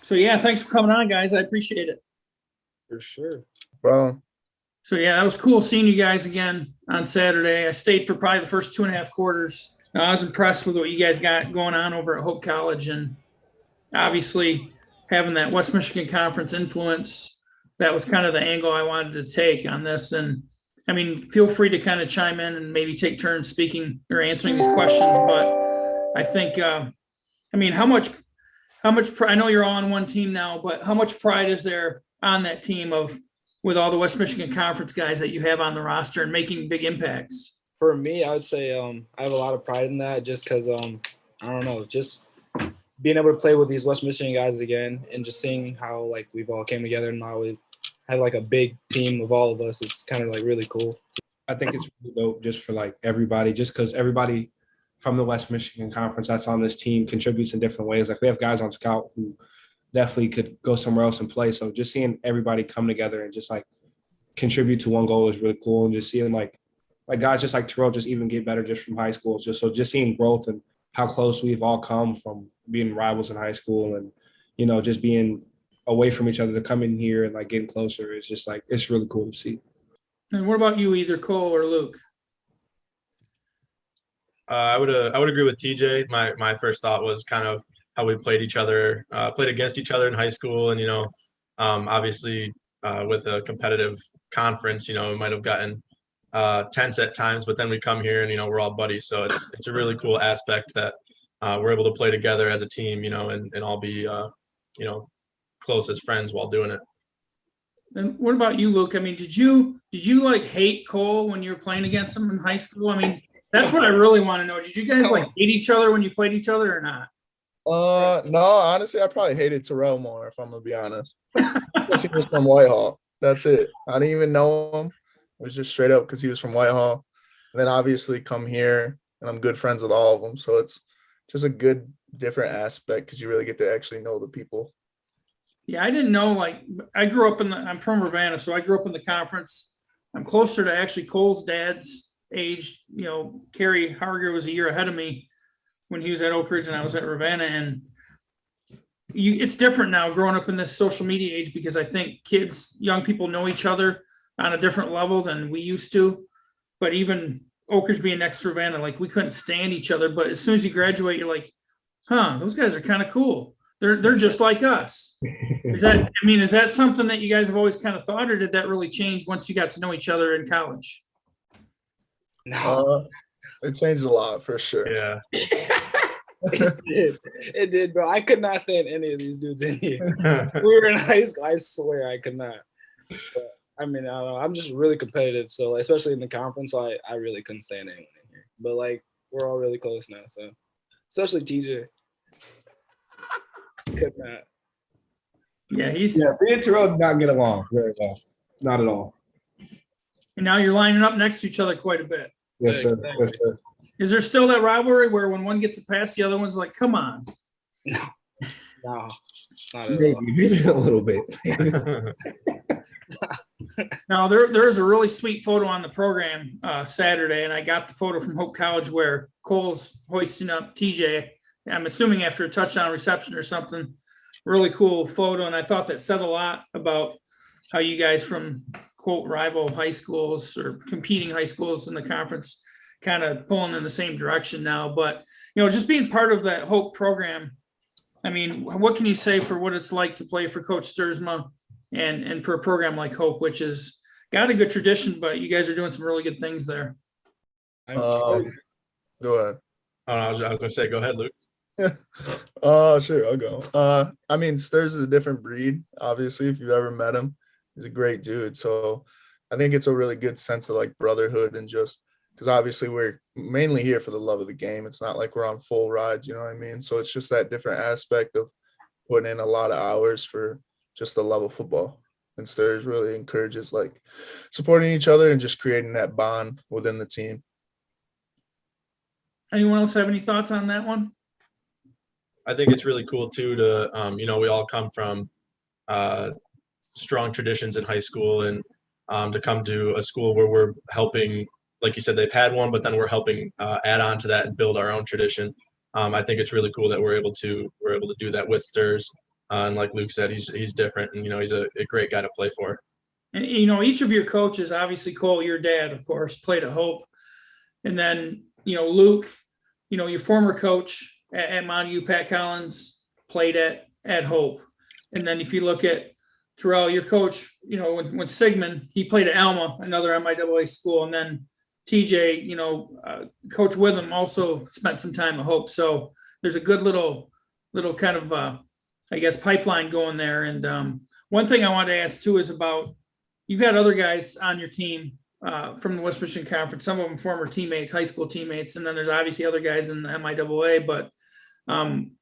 So, yeah, thanks for coming on, guys. I appreciate it. For sure. Well, So, yeah, that was cool seeing you guys again on Saturday. I stayed for probably the first 2.5 quarters. I was impressed with what you guys got going on over at Hope College, and obviously having that West Michigan Conference influence. That was kind of the angle I wanted to take on this. And I mean, feel free to kind of chime in and maybe take turns speaking or answering these questions. But I think, I mean, how much pride, I know you're all on one team now, but how much pride is there on that team with all the West Michigan Conference guys that you have on the roster and making big impacts? For me, I would say I have a lot of pride in that just because, I don't know, just being able to play with these West Michigan guys again and just seeing how, like, we've all came together and now we have, like, a big team of all of us is kind of, like, really cool. I think it's really dope just for, like, everybody, just because everybody from the West Michigan Conference that's on this team contributes in different ways. Like, we have guys on scout who definitely could go somewhere else and play. So just seeing everybody come together and just, like, contribute to one goal is really cool. And just seeing, like guys just like Terrell just even get better just from high school. Just seeing growth and how close we've all come from being rivals in high school and, you know, just being away from each other to come in here and, like, getting closer. It's just, like, it's really cool to see. And what about you, either Cole or Luke? I would agree with TJ. My first thought was kind of how we played against each other in high school, and, you know, obviously with a competitive conference, you know, we might have gotten tense at times, but then we come here and, you know, we're all buddies. So it's a really cool aspect that we're able to play together as a team, you know, and all be you know, close as friends while doing it. And what about you, Luke? I mean, did you like hate Cole when you were playing against him in high school? I mean, that's what I really want to know. Did you guys like hate each other when you played each other or not? no, honestly, I probably hated Terrell more, if I'm gonna be honest. Because he was from Whitehall. That's it. I didn't even know him. It was just straight up because he was from Whitehall. And then obviously come here and I'm good friends with all of them. So it's just a good different aspect because you really get to actually know the people. Yeah, I didn't know, like, I grew up I'm from Ravenna, so I grew up in the conference. I'm closer to actually Cole's dad's age. You know, Kerry Harger was a year ahead of me when he was at Oak Ridge and I was at Ravenna. And it's different now growing up in this social media age because I think young people know each other on a different level than we used to. But even Oak Ridge being next to Ravenna, like, we couldn't stand each other. But as soon as you graduate, you're like, huh, those guys are kind of cool. They're just like us. Is that something that you guys have always kind of thought, or did that really change once you got to know each other in college? No, it changed a lot for sure. Yeah. It did, bro. I could not stand any of these dudes in here. We were in high school. I swear I could not. But, I mean, I don't know. I'm just really competitive. So, especially in the conference, I really couldn't stand anyone in here. But, like, we're all really close now. So, especially TJ. Could not. Yeah, me and Terrell did not get along very well. Not at all. And now you're lining up next to each other quite a bit. Yes, sir. Yes, sir. Is there still that rivalry where when one gets a pass, the other one's like, come on? No, not at all. Maybe a little bit. Now, there's a really sweet photo on the program Saturday, and I got the photo from Hope College where Cole's hoisting up TJ. I'm assuming after a touchdown reception or something. Really cool photo, and I thought that said a lot about how you guys from, quote, rival high schools or competing high schools in the conference kind of pulling in the same direction now. But, you know, just being part of that Hope program, I mean, what can you say for what it's like to play for Coach Sturzma and for a program like Hope, which has got a good tradition, but you guys are doing some really good things there? Go ahead. I was going to say, go ahead, Luke. Sure, I'll go. I mean, Sturz is a different breed, obviously, if you've ever met him. He's a great dude. So I think it's a really good sense of, like, brotherhood, and just because obviously we're mainly here for the love of the game. It's not like we're on full rides, you know what I mean? So it's just that different aspect of putting in a lot of hours for just the love of football. And Sturz really encourages, like, supporting each other and just creating that bond within the team. Anyone else have any thoughts on that one? I think it's really cool too to, you know, we all come from strong traditions in high school, and to come to a school where we're helping, like you said, they've had one, but then we're helping add on to that and build our own tradition. I think it's really cool that we're able to do that with Sturs. And like Luke said, he's different, and he's a great guy to play for. And each of your coaches, obviously Cole, your dad, of course, played at Hope, and then Luke, your former coach at Montague, Pat Collins, played at Hope, and then if you look at Terrell, your coach, when Sigmund, he played at Alma, another MIAA school, and then TJ, Coach Witham also spent some time at Hope, so there's a good little kind of I guess pipeline going there. And one thing I wanted to ask too is about, you've got other guys on your team from the West Michigan Conference, some of them former teammates, high school teammates, and then there's obviously other guys in the MIAA. But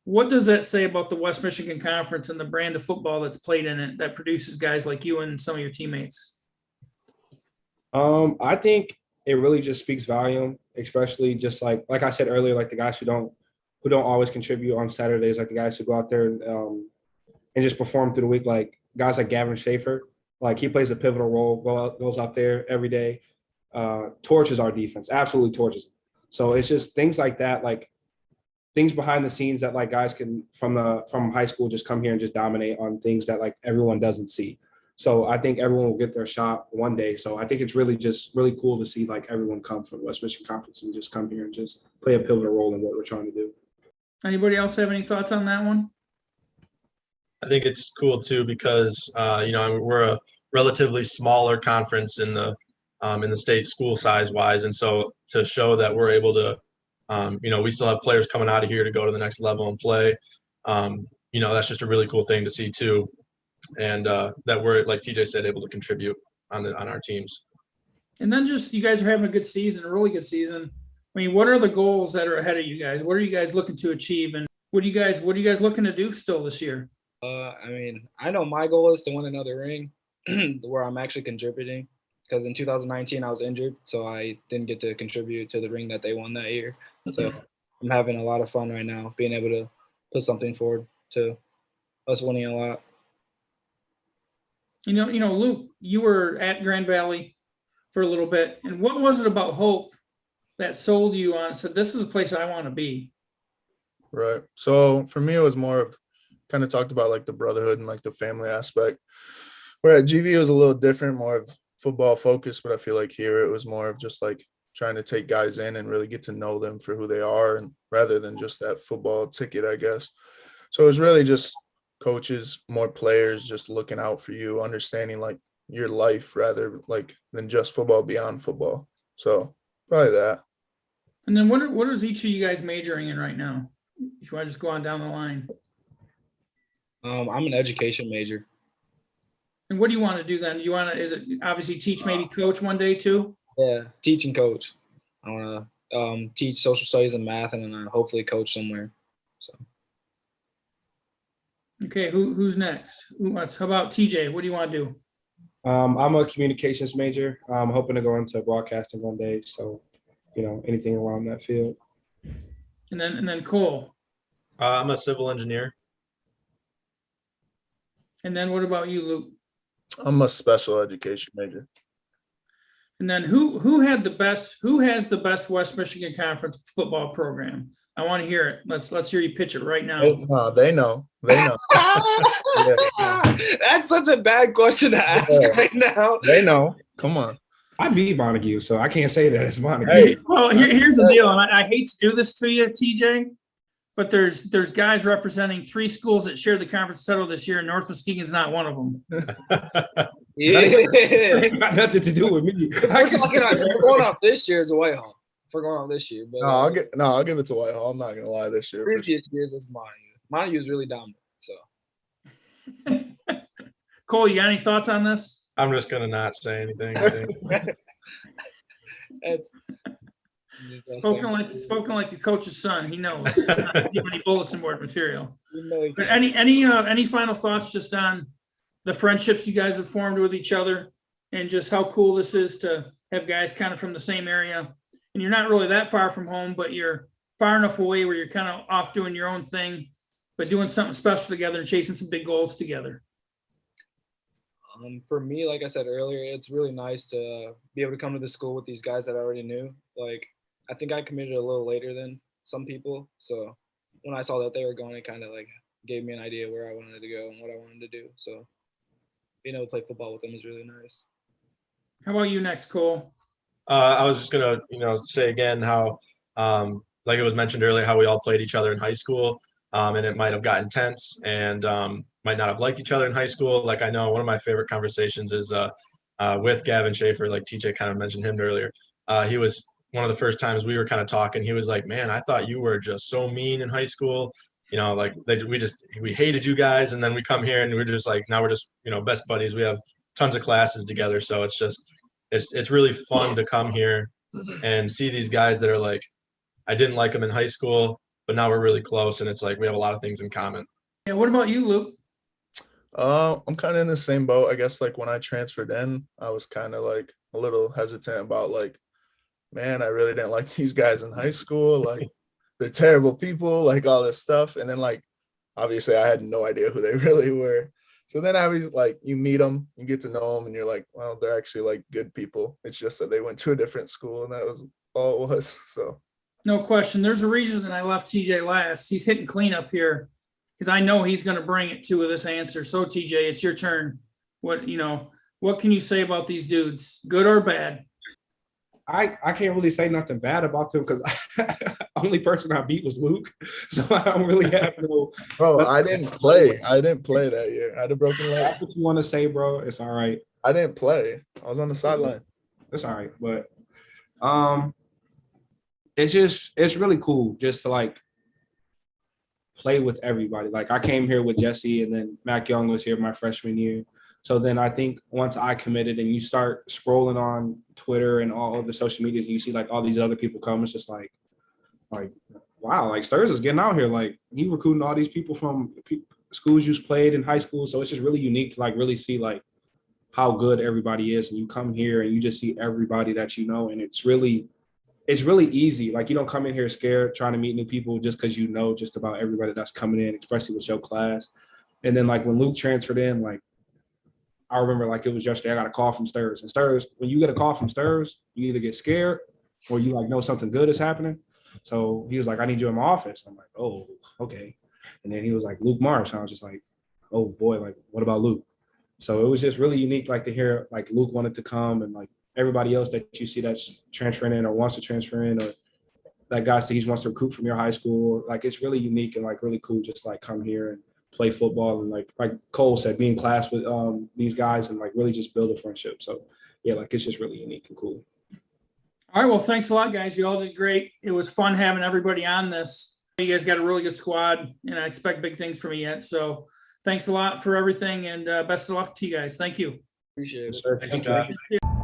what does that say about the West Michigan Conference and the brand of football that's played in it that produces guys like you and some of your teammates? I think it really just speaks volume, especially just like I said earlier, like the guys who don't always contribute on Saturdays, like the guys who go out there and just perform through the week, like guys like Gavin Schaefer. Like he plays a pivotal role, goes out there every day, torches our defense, absolutely torches. So it's just things like that, like things behind the scenes that like guys can from high school just come here and just dominate on things that like everyone doesn't see. So I think everyone will get their shot one day. So I think it's really cool to see like everyone come from the West Michigan Conference and just come here and just play a pivotal role in what we're trying to do. Anybody else have any thoughts on that one? I think it's cool too because we're a relatively smaller conference in the state school size wise, and so to show that we're able to, we still have players coming out of here to go to the next level and play. That's just a really cool thing to see too, and that we're, like TJ said, able to contribute on our teams. And then just you guys are having a good season, a really good season. I mean, what are the goals that are ahead of you guys? What are you guys looking to achieve, and what are you guys looking to do still this year? I know my goal is to win another ring where I'm actually contributing, because in 2019 I was injured, so I didn't get to contribute to the ring that they won that year. So I'm having a lot of fun right now, being able to put something forward to us winning a lot. Luke, you were at Grand Valley for a little bit, and what was it about Hope that sold you on, said this is a place I want to be? Right. So for me, it was more of kind of talked about like the brotherhood and like the family aspect. Where at GV it was a little different, more of football focused, but I feel like here it was more of just like trying to take guys in and really get to know them for who they are, and rather than just that football ticket, I guess. So it was really just coaches, more players, just looking out for you, understanding like your life rather like than just football, beyond football. So probably that. And then what is each of you guys majoring in right now? If you want to just go on down the line. I'm an education major. And what do you want to do then? Do you want to, is it obviously teach, maybe coach one day too? Yeah, teaching coach. I want to teach social studies and math, and then hopefully coach somewhere. So. Okay, who's next? How about TJ? What do you want to do? I'm a communications major. I'm hoping to go into broadcasting one day. So, anything around that field. And then Cole. I'm a civil engineer. And then what about you, Luke? I'm a special education major. And then who has the best West Michigan Conference football program? I want to hear it. Let's hear you pitch it right now. They know. Yeah. That's such a bad question to ask right now. They know. Come on. I beat Montague, so I can't say that it's Montague. Hey. Well, here's the deal, and I hate to do this to you, TJ, but there's guys representing 3 schools that share the conference title this year, and North Muskegon's not one of them. Yeah. It got nothing to do with me. We're going off this year as a Whitehall. We're going off this year. But, I'll give it to Whitehall. I'm not gonna lie this year. Previous years it's Montague. Montague is really dominant. So Cole, you got any thoughts on this? I'm just gonna not say anything. I think. Spoken like the coach's son. He knows. Not to give any bulletin board material. But any final thoughts just on the friendships you guys have formed with each other, and just how cool this is to have guys kind of from the same area, and you're not really that far from home, but you're far enough away where you're kind of off doing your own thing, but doing something special together and chasing some big goals together. For me, like I said earlier, it's really nice to be able to come to the school with these guys that I already knew. Like, I think I committed a little later than some people. So when I saw that they were going, it kind of like gave me an idea where I wanted to go and what I wanted to do. So being able to play football with them is really nice. How about you next, Cole? I was just gonna, say again how, like it was mentioned earlier, how we all played each other in high school, and it might have gotten tense and might not have liked each other in high school. Like I know one of my favorite conversations is with Gavin Schaefer, like TJ kind of mentioned him earlier. He was one of the first times we were kind of talking. He was like, "Man, I thought you were just so mean in high school. Like we hated you guys, and then we come here and we're just like now we're just best buddies. We have tons of classes together, so it's just." It's really fun to come here and see these guys that are like, I didn't like them in high school, but now we're really close, and it's like we have a lot of things in common. Yeah, what about you, Luke? I'm kind of in the same boat. I guess like when I transferred in, I was kind of like a little hesitant about like, man, I really didn't like these guys in high school. Like they're terrible people, like all this stuff. And then like, obviously I had no idea who they really were. So then I was like, you meet them, you get to know them, and you're like, well, they're actually like good people. It's just that they went to a different school, and that was all it was. So No question. There's a reason that I left TJ last. He's hitting cleanup here because I know he's going to bring it to with this answer. So TJ, it's your turn. What can you say about these dudes, good or bad? I can't really say nothing bad about them because only person I beat was Luke, so I don't really have no. Bro, I didn't play that year. I had a broken leg. That's what you want to say, bro. It's all right. I didn't play. I was on the sideline. It's all right, but it's really cool just to like play with everybody. Like I came here with Jesse, and then Mac Young was here my freshman year. So then I think once I committed and you start scrolling on Twitter and all of the social media, you see like all these other people come. It's just like, wow, like Sturs is getting out here. Like he recruiting all these people from schools you played in high school. So it's just really unique to like really see like how good everybody is. And you come here and you just see everybody that you know. And it's really easy. Like you don't come in here scared trying to meet new people just because you know just about everybody that's coming in, especially with your class. And then like when Luke transferred in, like, I remember like it was yesterday, I got a call from Sturs. And Sturs, when you get a call from Sturs, you either get scared or you like know something good is happening. So he was like, I need you in my office. I'm like, oh, okay. And then he was like, Luke Marsh. And I was just like, oh boy, like what about Luke? So it was just really unique like to hear like Luke wanted to come and like everybody else that you see that's transferring in or wants to transfer in or that guy said he wants to recruit from your high school. Like it's really unique and like really cool just like come here and play football and like Cole said, be in class with these guys and like really just build a friendship. So yeah, like it's just really unique and cool. All right. Well, thanks a lot, guys. You all did great. It was fun having everybody on this. You guys got a really good squad, and I expect big things from you yet. So thanks a lot for everything, and best of luck to you guys. Thank you. Appreciate it. Yes, sir. Thanks, Thank you. Josh.